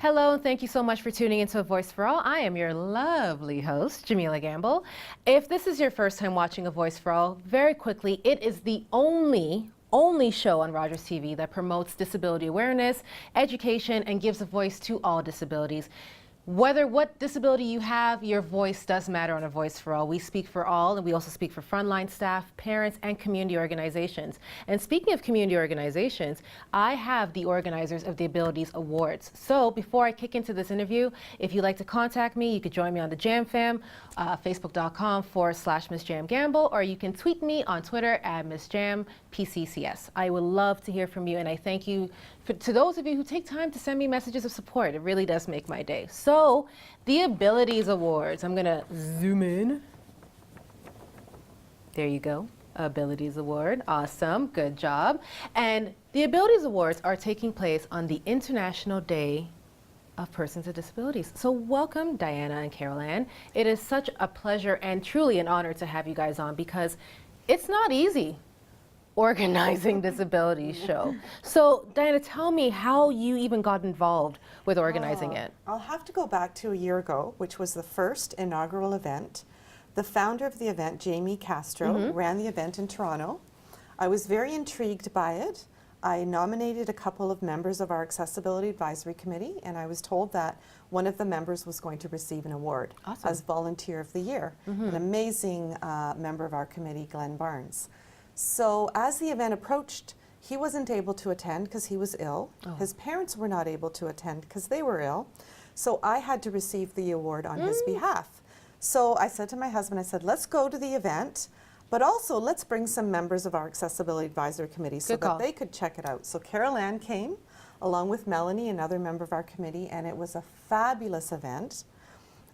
Hello, and thank you so much for tuning into A Voice for All. I am your lovely host, Jamila Gamble. If this is your first time watching A Voice for All, very quickly, it is the only show on Rogers TV that promotes disability awareness, education, and gives a voice to all disabilities. Whether what disability you have, your voice does matter on A Voice for All. We speak for all, and we also speak for frontline staff, parents, and community organizations. And speaking of community organizations, I have the organizers of the Abilities Awards. So before I kick into this interview, if you'd like to contact me, you could join me on the Jam Fam, facebook.com/Miss Jam Gamble, or you can tweet me on Twitter at Miss Jam PCCS. I would love to hear from you, and I thank you to those of you who take time to send me messages of support. It really does make my day. So, the Abilities Awards. I'm gonna zoom in. There you go. Abilities Award. Awesome. Good job. And the Abilities Awards are taking place on the International Day of Persons with Disabilities. So welcome, Diana and Carol Ann. It is such a pleasure and truly an honor to have you guys on because it's not easy organizing this abilities show. So Diana, tell me how you even got involved with organizing it. I'll have to go back to a year ago, which was the first inaugural event. The founder of the event, Jamie Castro, ran the event in Toronto. I was very intrigued by it. I nominated a couple of members of our Accessibility Advisory Committee, and I was told that one of the members was going to receive an award as Volunteer of the Year. An amazing member of our committee, Glenn Barnes. So as the event approached, he wasn't able to attend because he was ill. His parents were not able to attend because they were ill. So I had to receive the award on his behalf. So I said to my husband, I said, let's go to the event, but also let's bring some members of our Accessibility Advisory Committee so that they could check it out. So Carol Ann came along with Melanie, another member of our committee, and it was a fabulous event.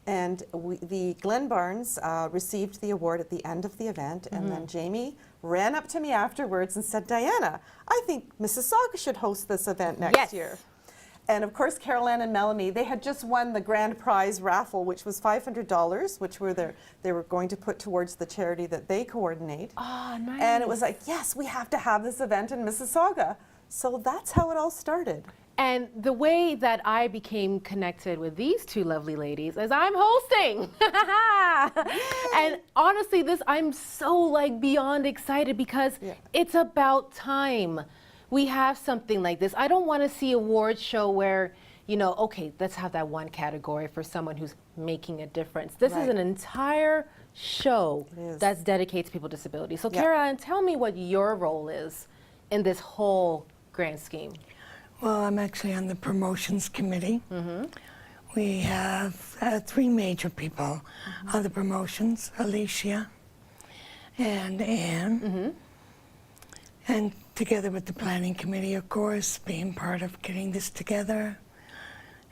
And the Glenn Barnes received the award at the end of the event, and then Jamie ran up to me afterwards and said, Diana, I think Mississauga should host this event next year. And of course, Carol Ann and Melanie, they had just won the grand prize raffle, which was $500, which they were going to put towards the charity that they coordinate. Oh, nice. And it was like, yes, we have to have this event in Mississauga. So that's how it all started. And the way that I became connected with these two lovely ladies is I'm hosting. And honestly, I'm so like beyond excited because it's about time we have something like this. I don't want to see awards show where, you know, okay, let's have that one category for someone who's making a difference. This is an entire show that's dedicated to people with disabilities. So Carol, tell me what your role is in this whole grand scheme. Well, I'm actually on the promotions committee. We have 3 major people on the promotions, Alicia and Anne. And together with the planning committee, of course, being part of getting this together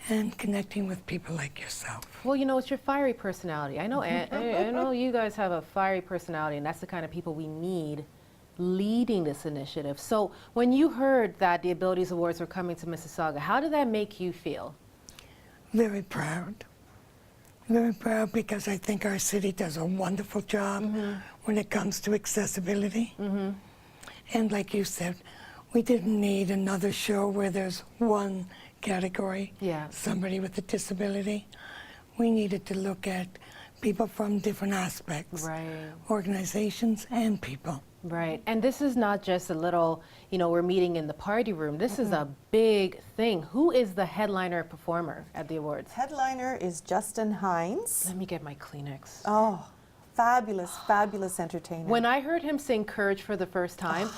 and connecting with people like yourself. Well, you know, it's your fiery personality. I know, I know you guys have a fiery personality, and that's the kind of people we need leading this initiative. So when you heard that the Abilities Awards were coming to Mississauga, how did that make you feel? Very proud. Very proud because I think our city does a wonderful job when it comes to accessibility. And like you said, we didn't need another show where there's one category, somebody with a disability. We needed to look at people from different aspects, organizations and people. Right, and this is not just a little, you know, we're meeting in the party room. This is a big thing. Who is the headliner performer at the awards? Headliner is Justin Hines. Let me get my Kleenex. Oh, fabulous, fabulous entertainer. When I heard him sing Courage for the first time,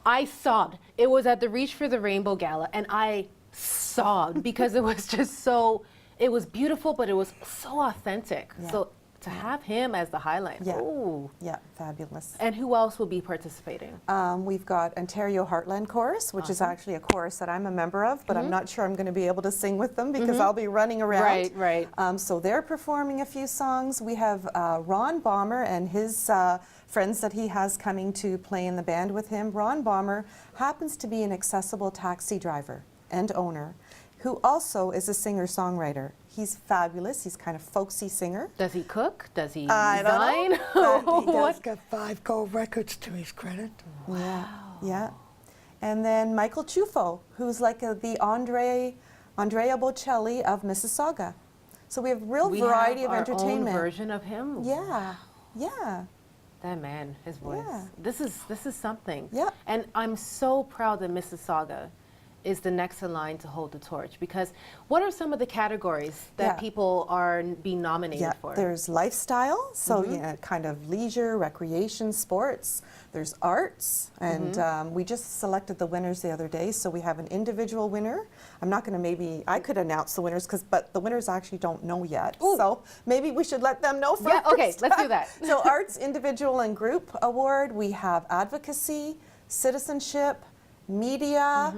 I sobbed. It was at the Reach for the Rainbow Gala, and I sobbed because it was just so, it was beautiful, but it was so authentic. So to have him as the highlight. Yeah, fabulous. And who else will be participating? We've got Ontario Heartland Chorus, which is actually a chorus that I'm a member of, but I'm not sure I'm going to be able to sing with them because I'll be running around. So they're performing a few songs. We have Ron Bomber and his friends that he has coming to play in the band with him. Ron Bomber happens to be an accessible taxi driver and owner who also is a singer-songwriter. He's fabulous. He's kind of folksy singer. Does he cook? Does he design? He's got 5 gold records to his credit. Yeah. And then Michael Chufo, who's like the Andre Andrea Bocelli of Mississauga. So we have real We variety have of our entertainment. own version of him. Yeah, yeah. That man, his voice. Yeah. This is something. Yeah. And I'm so proud that Mississauga is the next in line to hold the torch, because what are some of the categories that Yeah. people are being nominated Yeah, for? there's lifestyle, so yeah, kind of leisure, recreation, sports. There's arts, and we just selected the winners the other day. So we have an individual winner. I'm not going to I could announce the winners, but the winners actually don't know yet. Ooh. So maybe we should let them know first. Yeah, okay, let's do that. So Arts Individual and Group Award, we have advocacy, citizenship, media.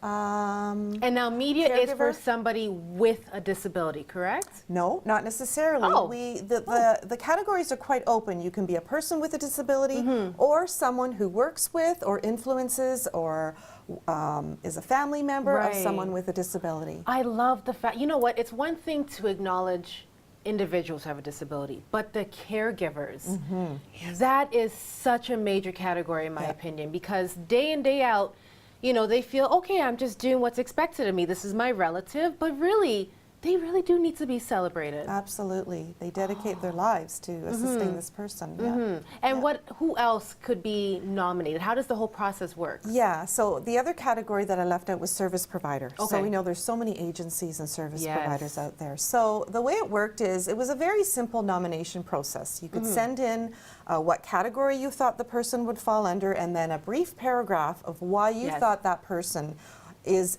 And now media is for Caregiver? somebody with a disability, correct? No, not necessarily. Oh. The categories are quite open. You can be a person with a disability or someone who works with or influences or is a family member of Right. someone with a disability. I love the fact, you know what, it's one thing to acknowledge individuals who have a disability, but the caregivers, that is such a major category in my Yeah. opinion, because day in, day out, you know, they feel, okay, I'm just doing what's expected of me. This is my relative, but really, they really do need to be celebrated. Absolutely. They dedicate their lives to assisting this person. Yeah. And who else could be nominated? How does the whole process work? Yeah, so the other category that I left out was service provider. So Okay. we know there's so many agencies and service Yes. providers out there. So the way it worked is it was a very simple nomination process. You could send in what category you thought the person would fall under, and then a brief paragraph of why you Yes. thought that person is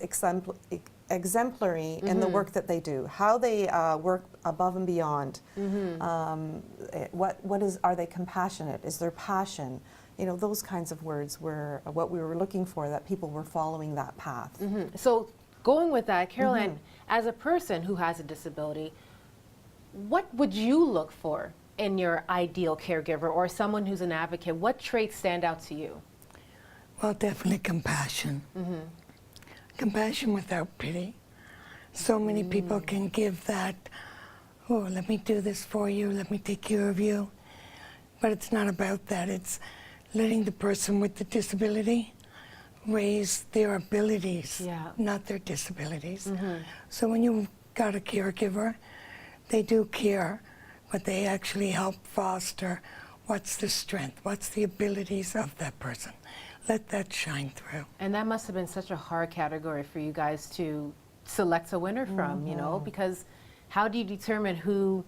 exemplary in the work that they do, how they work above and beyond. Are they compassionate? Is there passion? You know, those kinds of words were what we were looking for, that people were following that path. So going with that, Carol Ann, as a person who has a disability, what would you look for in your ideal caregiver or someone who's an advocate? What traits stand out to you? Well, definitely compassion. Compassion without pity. So many people can give that, oh, let me do this for you, let me take care of you. But it's not about that. It's letting the person with the disability raise their abilities, Yeah. not their disabilities. So when you've got a caregiver, they do care, but they actually help foster what's the strength, what's the abilities of that person. Let that shine through. And that must have been such a hard category for you guys to select a winner from, you know, because how do you determine who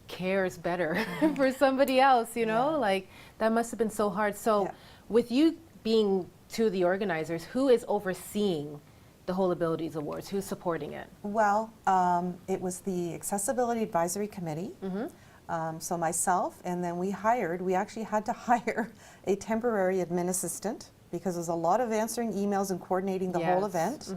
cares better for somebody else, you know? Like, that must have been so hard. So Yeah. with you being two of the organizers, who is overseeing the Whole Abilities Awards? Who's supporting it? Well, it was the Accessibility Advisory Committee. So myself, and then we actually had to hire a temporary admin assistant because there's a lot of answering emails and coordinating the whole Yes. event.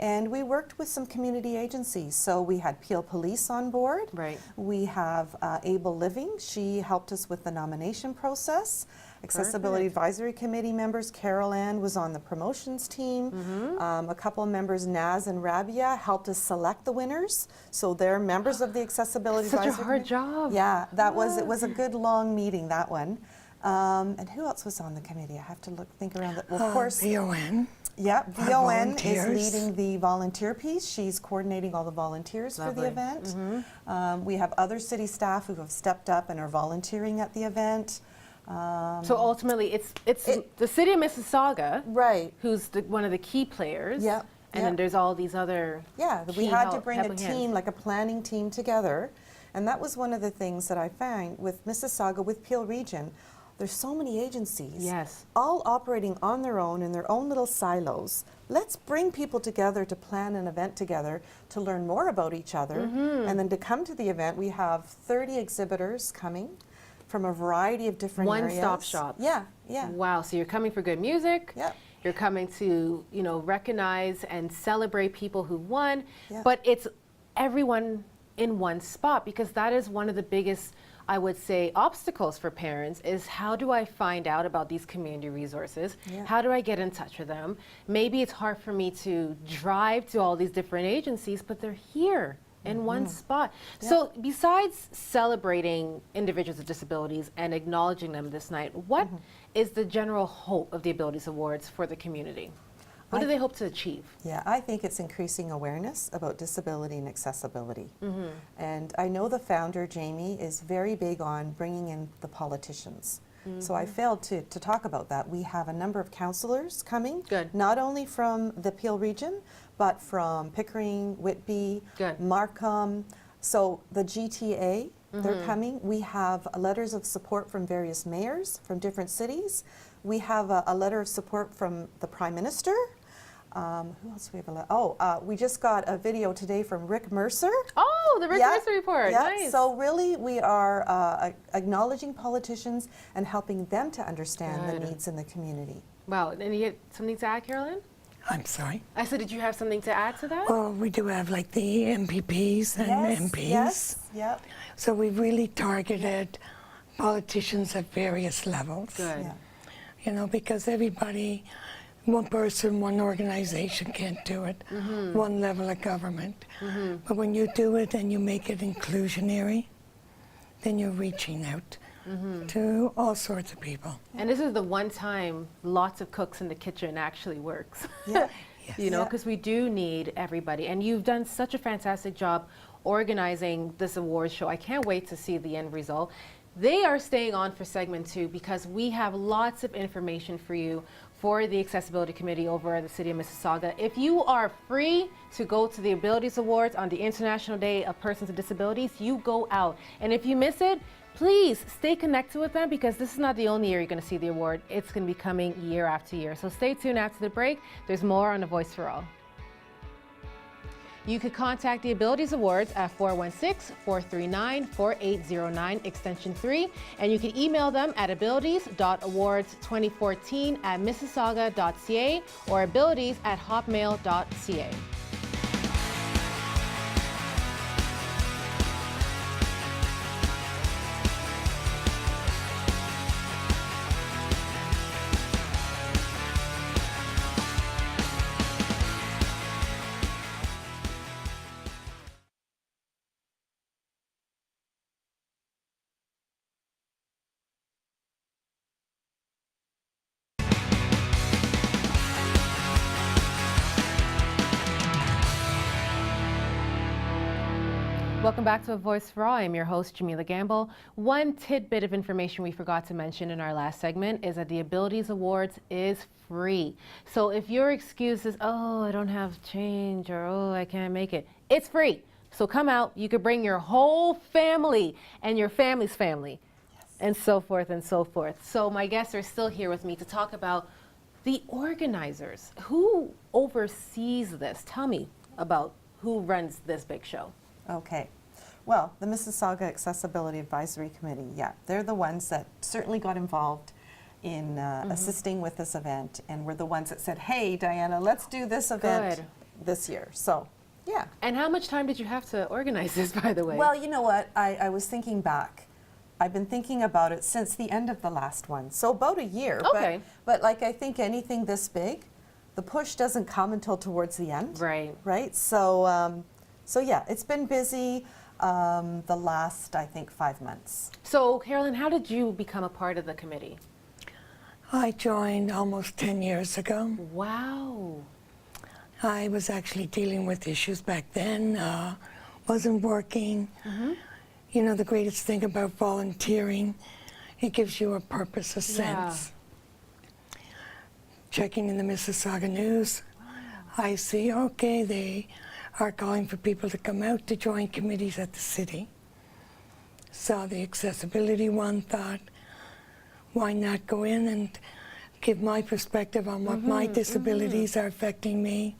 And we worked with some community agencies. So we had Peel Police on board. Right. We have Able Living. She helped us with the nomination process. Accessibility Advisory Committee members, Carol Ann was on the promotions team. A couple of members, Naz and Rabia, helped us select the winners. So they're members of the Accessibility Such a Advisory hard Committee. job. Yeah, it was a good long meeting, that one. And who else was on the committee? I have to think around it. Well, of course, VON. yeah, Our VON is volunteers. leading the volunteer piece. She's coordinating all the volunteers for the Lovely. event. We have other city staff who have stepped up and are volunteering at the event. So ultimately, it's the city of Mississauga, Right. who's one of the key players. Yeah, And yeah. then there's all these other Yeah, we key had to help- bring a helping hands. team, like a planning team together. And that was one of the things that I found with Mississauga, with Peel Region. There's so many agencies, Yes. all operating on their own in their own little silos. Let's bring people together to plan an event together, to learn more about each other, and then to come to the event. We have 30 exhibitors coming from a variety of different areas. One-stop shop. Yeah, yeah. Wow, so you're coming for good music. Yep. You're coming to, you know, recognize and celebrate people who won, Yeah. but it's everyone in one spot, because that is one of the biggest, I would say, obstacles for parents is, how do I find out about these community resources? Yeah. How do I get in touch with them? Maybe it's hard for me to drive to all these different agencies, but they're here in one spot. So besides celebrating individuals with disabilities and acknowledging them this night, what is the general hope of the Abilities Awards for the community? What do they hope to achieve? Yeah, I think it's increasing awareness about disability and accessibility. And I know the founder, Jamie, is very big on bringing in the politicians. So I failed to talk about that. We have a number of councillors coming, Good. not only from the Peel region, but from Pickering, Whitby, Good. Markham. So the GTA, they're coming. We have letters of support from various mayors from different cities. We have a letter of support from the Prime Minister. Who else do we have? We just got a video today from Rick Mercer. Oh, the Rick Yeah, Mercer report. yeah. Nice. So really, we are acknowledging politicians and helping them to understand Good. the needs in the community. Wow. And you had something to add, Carolyn? I'm sorry. I said, did you have something to add to that? Well, we do have like the MPPs and MPs. Yes, yep. So we've really targeted politicians at various levels. Good. Yeah. You know, because everybody, one person, one organization can't do it, one level of government. But when you do it and you make it inclusionary, then you're reaching out to all sorts of people. And this is the one time lots of cooks in the kitchen actually works. Yeah. You know, Yeah. because we do need everybody. And you've done such a fantastic job organizing this awards show. I can't wait to see the end result. They are staying on for segment 2 because we have lots of information for you for the Accessibility Committee over at the City of Mississauga. If you are free to go to the Abilities Awards on the International Day of Persons with Disabilities, you go out. And if you miss it, please stay connected with them because this is not the only year you're going to see the award. It's going to be coming year after year. So stay tuned after the break. There's more on A Voice for All. You could contact the Abilities Awards at 416-439-4809, extension 3, and you can email them at abilities.awards2014@mississauga.ca or abilities@hotmail.ca. Welcome back to A Voice for All. I'm your host, Jamila Gamble. One tidbit of information we forgot to mention in our last segment is that the Abilities Awards is free. So if your excuse is, oh, I don't have change, or oh, I can't make it, it's free. So come out, you could bring your whole family and your family's family, and so forth and so forth. So my guests are still here with me to talk about the organizers. Who oversees this? Tell me about who runs this big show. Okay. Well, the Mississauga Accessibility Advisory Committee, yeah, they're the ones that certainly got involved in assisting with this event, and were the ones that said, hey, Diana, let's do this event Good. this year. So, yeah. And how much time did you have to organize this, by the way? Well, you know what? I was thinking back. I've been thinking about it since the end of the last one, so about a year. Okay. But like I think anything this big, the push doesn't come until towards the end. Right. Right? So, so yeah, it's been busy the last, I think, 5 months. So, Carolyn, how did you become a part of the committee? I joined almost 10 years ago. Wow. I was actually dealing with issues back then, wasn't working. You know, the greatest thing about volunteering, it gives you a purpose, a sense. Checking in the Mississauga News, I see, okay, they are calling for people to come out to join committees at the city. Saw the accessibility one, thought, why not go in and give my perspective on what my disabilities are affecting me.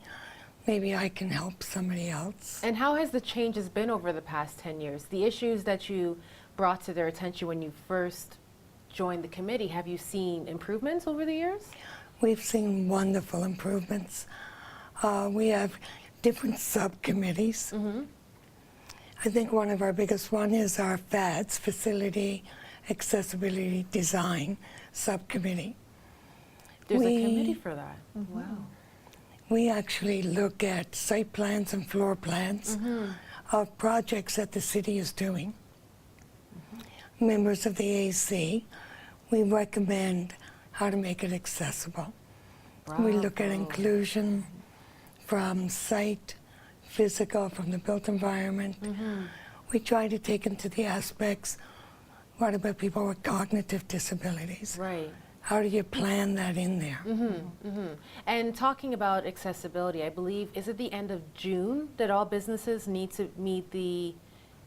Maybe I can help somebody else. And how has the changes been over the past 10 years? The issues that you brought to their attention when you first joined the committee, have you seen improvements over the years? We've seen wonderful improvements. We have different subcommittees. I think one of our biggest one is our FADS, Facility Accessibility Design Subcommittee. There's a We- committee for that. Wow. We actually look at site plans and floor plans of projects that the city is doing. Members of the AC, we recommend how to make it accessible. We look at Bravo. inclusion from sight, physical, from the built environment. We try to take into the aspects, what about people with cognitive disabilities? Right. How do you plan that in there? And talking about accessibility, I believe, is it the end of June that all businesses need to meet the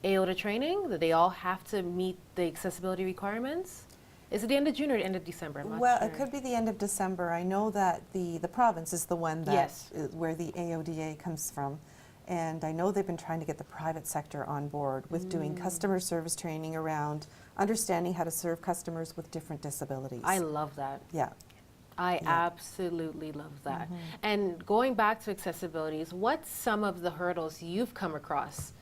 AOTA training? That they all have to meet the accessibility requirements? Is it the end of June or the end of December? I'm not Well, sure. it could be the end of December. I know that the province is the one that Yes. where the AODA comes from. And I know they've been trying to get the private sector on board with doing customer service training around understanding how to serve customers with different disabilities. I love that. Yeah. I Yeah. absolutely love that. And going back to accessibilities, what's some of the hurdles you've come across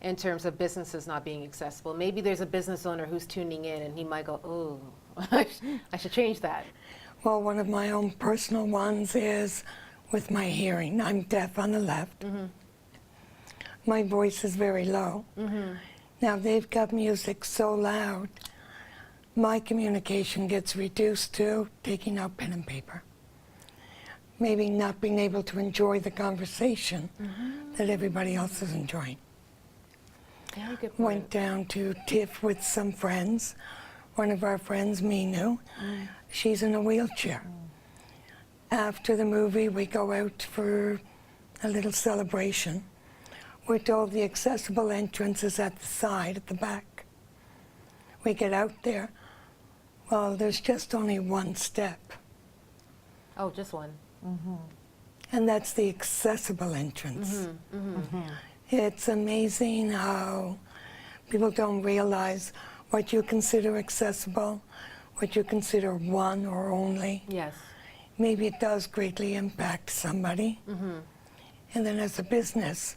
in terms of businesses not being accessible? Maybe there's a business owner who's tuning in and he might go, oh, I should change that. Well, one of my own personal ones is with my hearing. I'm deaf on the left. My voice is very low. Now they've got music so loud, my communication gets reduced to taking out pen and paper. Maybe not being able to enjoy the conversation that everybody else is enjoying. Very good point. Went down to TIFF with some friends. One of our friends, Minu, she's in a wheelchair. After the movie, we go out for a little celebration. We're told the accessible entrance is at the side, at the back. We get out there. Well, there's just only one step, Oh, just one. and that's the accessible entrance. It's amazing how people don't realize what you consider accessible, what you consider one or only. Yes. Maybe it does greatly impact somebody. And then as a business,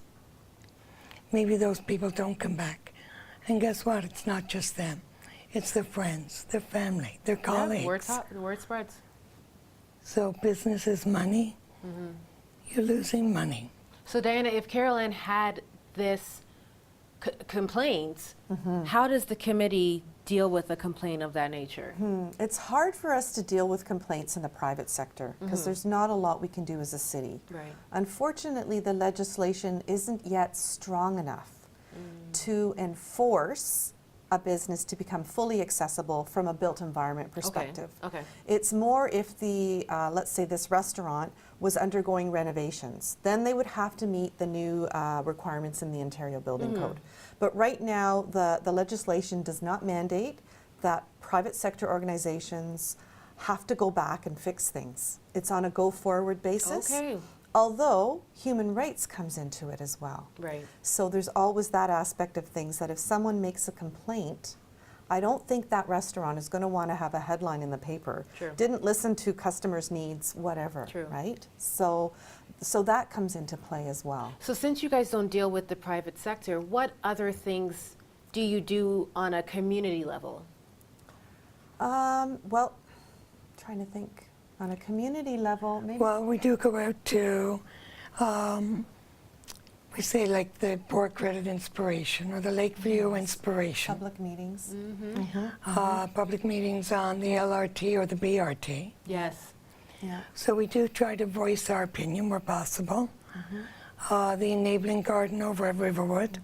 maybe those people don't come back. And guess what? It's not just them. It's their friends, their family, their colleagues. Yeah, the word spreads. So business is money. You're losing money. So Diana, if Carol Ann had this complaint, how does the committee deal with a complaint of that nature? It's hard for us to deal with complaints in the private sector because there's not a lot we can do as a city. Right. Unfortunately, the legislation isn't yet strong enough to enforce a business to become fully accessible from a built environment perspective. Okay. It's more if the, let's say this restaurant was undergoing renovations, then they would have to meet the new requirements in the Ontario Building Code. But right now, the legislation does not mandate that private sector organizations have to go back and fix things. It's on a go-forward basis. Okay. Although human rights comes into it as well. Right. So there's always that aspect of things that if someone makes a complaint, I don't think that restaurant is going to want to have a headline in the paper. True. Didn't listen to customers' needs, whatever. True. Right? So that comes into play as well. So since you guys don't deal with the private sector, what other things do you do on a community level? Well, trying to think on a community level, maybe. Well, we do go out to, we say like the Port Credit Inspiration or the Lakeview Inspiration. Public meetings. Public meetings on the LRT or the BRT. Yes. Yeah. So we do try to voice our opinion where possible. The enabling garden over at Riverwood.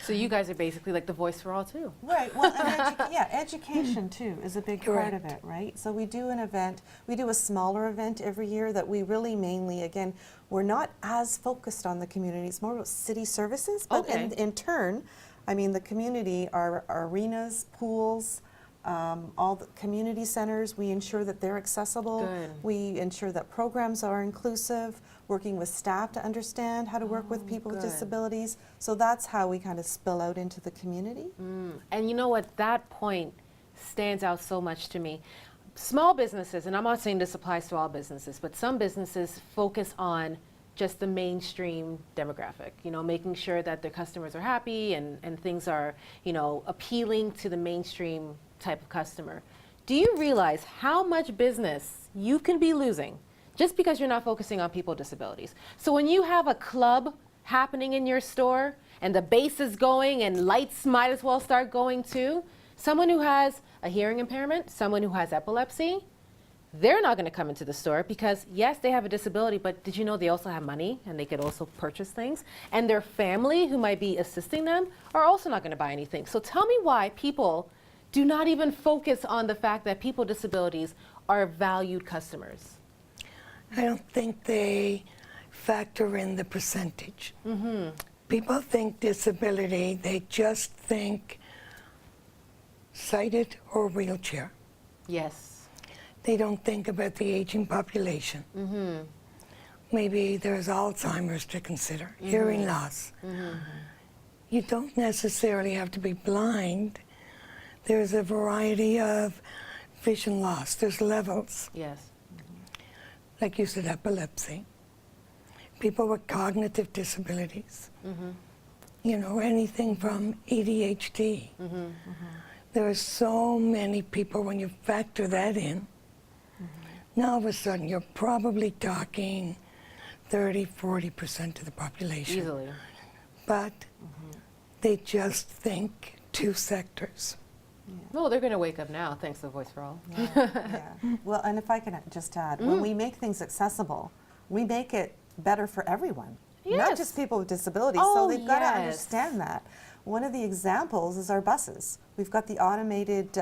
So you guys are basically like the voice for all too. Right. Well, and education too is a big part of Correct. it, right? So we do an event, we do a smaller event every year that we really mainly, again, we're not as focused on the community. It's more about city services, but Okay. in turn, I mean, the community, our arenas, pools, all the community centers, we ensure that they're accessible. Good. We ensure that programs are inclusive, working with staff to understand how to work with people with good. disabilities. So that's how we kind of spill out into the community. And you know what? That point stands out so much to me. Small businesses, and I'm not saying this applies to all businesses, but some businesses focus on just the mainstream demographic, you know, making sure that their customers are happy and things are, you know, appealing to the mainstream type of customer. Do you realize how much business you can be losing just because you're not focusing on people with disabilities? So when you have a club happening in your store and the bass is going and lights might as well start going too, someone who has a hearing impairment, someone who has epilepsy, they're not going to come into the store because, yes, they have a disability, but did you know they also have money and they could also purchase things? And their family, who might be assisting them, are also not going to buy anything. So tell me why people do not even focus on the fact that people with disabilities are valued customers. I don't think they factor in the percentage. People think disability, they just think sighted or wheelchair. Yes. They don't think about the aging population. Maybe there's Alzheimer's to consider, hearing loss. You don't necessarily have to be blind. There's a variety of vision loss. There's levels. Yes. Like you said, epilepsy. People with cognitive disabilities. You know, anything from ADHD. There are so many people, when you factor that in, now all of a sudden you're probably talking 30, 40% of the population. Easily. But they just think two sectors. No, they're going to wake up now, thanks to Voice for All. Yeah. Well, and if I can just add, when we make things accessible, we make it better for everyone, Yes. not just people with disabilities. Oh, so they've got to yes. understand that. One of the examples is our buses. We've got the automated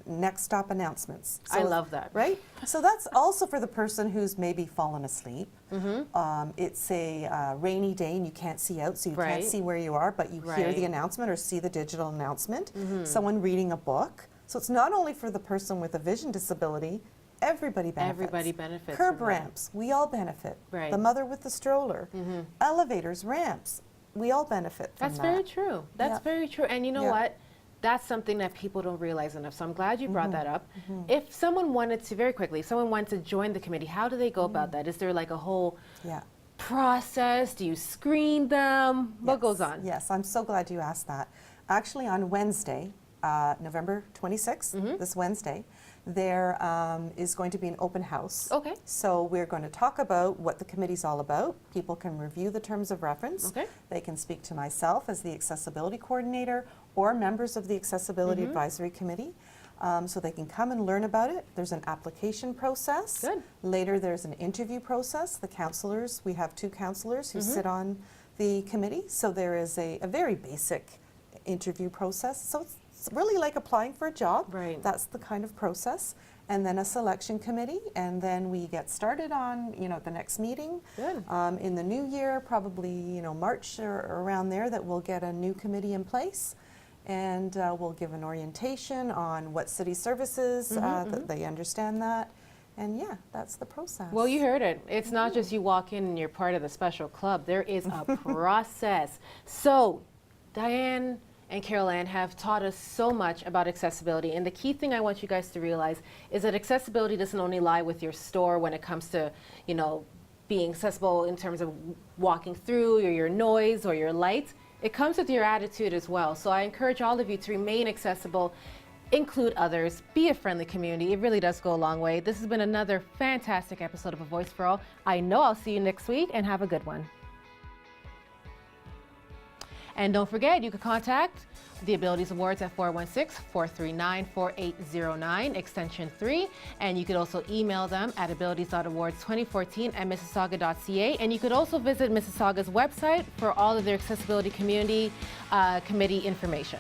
next stop announcements. I love that. Right? So that's also for the person who's maybe fallen asleep. It's a rainy day and you can't see out, so you Right. can't see where you are, but you hear Right. the announcement or see the digital announcement. Someone reading a book. So it's not only for the person with a vision disability, everybody benefits. Everybody benefits Curb from that. ramps, we all benefit. Right. The mother with the stroller. Elevators, ramps, we all benefit from That's that. very true. That's Yeah. very true. And you know Yeah. what? That's something that people don't realize enough. So I'm glad you brought that up. If someone wanted to, very quickly, if someone wanted to join the committee, how do they go about that? Is there like a whole Yeah. process? Do you screen them? What Yes, goes on? Yes, I'm so glad you asked that. Actually, on Wednesday, November 26th, this Wednesday, there is going to be an open house. Okay. So we're going to talk about what the committee's all about. People can review the terms of reference. Okay. They can speak to myself as the accessibility coordinator or members of the Accessibility Advisory Committee. So they can come and learn about it. There's an application process. Good. Later, there's an interview process. The counselors, we have 2 counselors who sit on the committee. So there is a very basic interview process. So it's really like applying for a job. Right. That's the kind of process. And then a selection committee, and then we get started on, the next meeting. Good. In the new year, probably, March or around there, that we'll get a new committee in place. And we'll give an orientation on what city services, that they understand that. And yeah, that's the process. Well, you heard it. It's not just you walk in and you're part of the special club. There is a process. So, Diane and Carol Ann have taught us so much about accessibility. And the key thing I want you guys to realize is that accessibility doesn't only lie with your store when it comes to, being accessible in terms of walking through, or your noise or your lights. It comes with your attitude as well. So I encourage all of you to remain accessible, include others, be a friendly community. It really does go a long way. This has been another fantastic episode of A Voice for All. I know I'll see you next week, and have a good one. And don't forget, you can contact the Abilities Awards at 416-439-4809, extension 3. And you could also email them at abilities.awards2014@mississauga.ca. And you could also visit Mississauga's website for all of their accessibility community committee information.